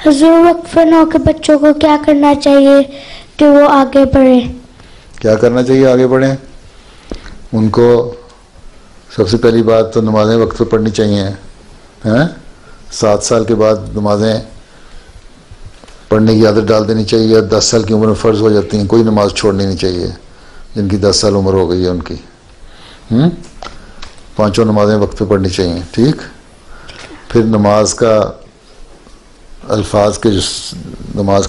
हुजूर वक्फे नौ के बच्चों को क्या करना चाहिए कि वो आगे बढ़े? क्या करना चाहिए आगे बढ़े? उनको सबसे पहली बात तो नमाज़ें वक्त पर पढ़नी चाहिए हैं। 7 साल के बाद नमाज़ें पढ़ने की आदत डाल देनी चाहिए। 10 साल की उम्र में फ़र्ज़ हो जाती हैं, कोई नमाज छोड़नी नहीं चाहिए जिनकी 10 साल उम्र हो गई है उनकी। 5 नमाज़ें वक्त पे पढ़नी चाहिए, ठीक। फिर नमाज के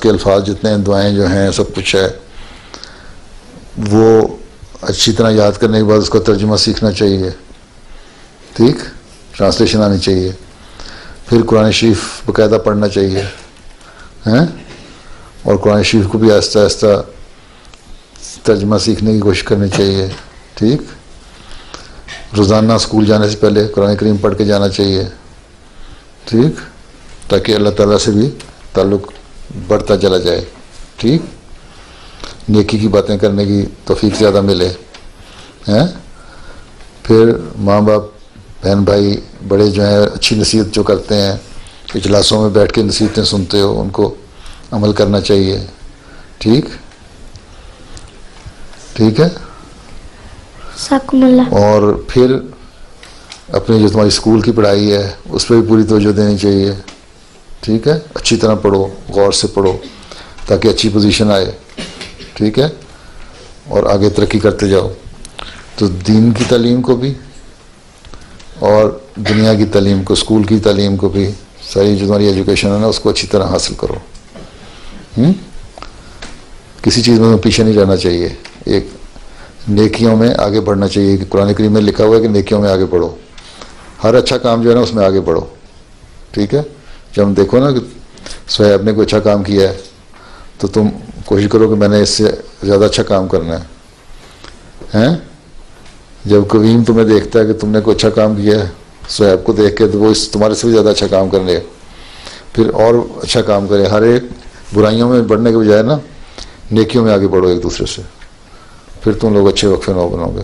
अल्फाज जितने हैं, दुआएं जो हैं, सब कुछ है, वो अच्छी तरह याद करने के बाद उसका तर्जुमा सीखना चाहिए, ठीक, ट्रांसलेशन आनी चाहिए। फिर कुरान शरीफ बाकायदा पढ़ना चाहिए हैं, और कुरान शरीफ को भी आहिस्ता आहिस्ता तर्जुमा सीखने की कोशिश करनी चाहिए, ठीक। रोज़ाना स्कूल जाने से पहले कुरान करीम पढ़ के जाना चाहिए, ठीक, ताकि अल्लाह ताला से भी ताल्लुक़ बढ़ता चला जाए, ठीक। नेकी की बातें करने की तौफीक ज़्यादा मिले हैं। फिर माँ बाप, बहन भाई, बड़े जो हैं अच्छी नसीहत जो करते हैं, इजलासों में बैठ के नसीहतें सुनते हो, उनको अमल करना चाहिए, ठीक, ठीक है। और फिर अपनी जो तुम्हारी स्कूल की पढ़ाई है उस पर भी पूरी तवज्जो देनी चाहिए, ठीक है। अच्छी तरह पढ़ो, गौर से पढ़ो, ताकि अच्छी पोजीशन आए, ठीक है, और आगे तरक्की करते जाओ। तो दीन की तालीम को भी और दुनिया की तालीम को, स्कूल की तालीम को भी, सारी जो तुम्हारी एजुकेशन है ना, उसको अच्छी तरह हासिल करो। किसी चीज़ में पीछे नहीं रहना चाहिए। एक नेकियों में आगे बढ़ना चाहिए। कुरान करीम में लिखा हुआ है कि नेकियों में आगे बढ़ो, हर अच्छा काम जो है ना उसमें आगे बढ़ो, ठीक है। जब हम देखो ना कि स्वयं ने कोई अच्छा काम किया है तो तुम कोशिश करो कि मैंने इससे ज़्यादा अच्छा काम करना है, हैं। जब कवीम तुम्हें देखता है कि तुमने कोई अच्छा काम किया है, स्वयं को देख के, तो वो इस तुम्हारे से भी ज़्यादा अच्छा काम करने, फिर और अच्छा काम करे। हर एक बुराइयों में बढ़ने के बजाय ना नेकियों में आगे बढ़ो एक दूसरे से, फिर तुम लोग अच्छे वक्फे नौ बनोगे।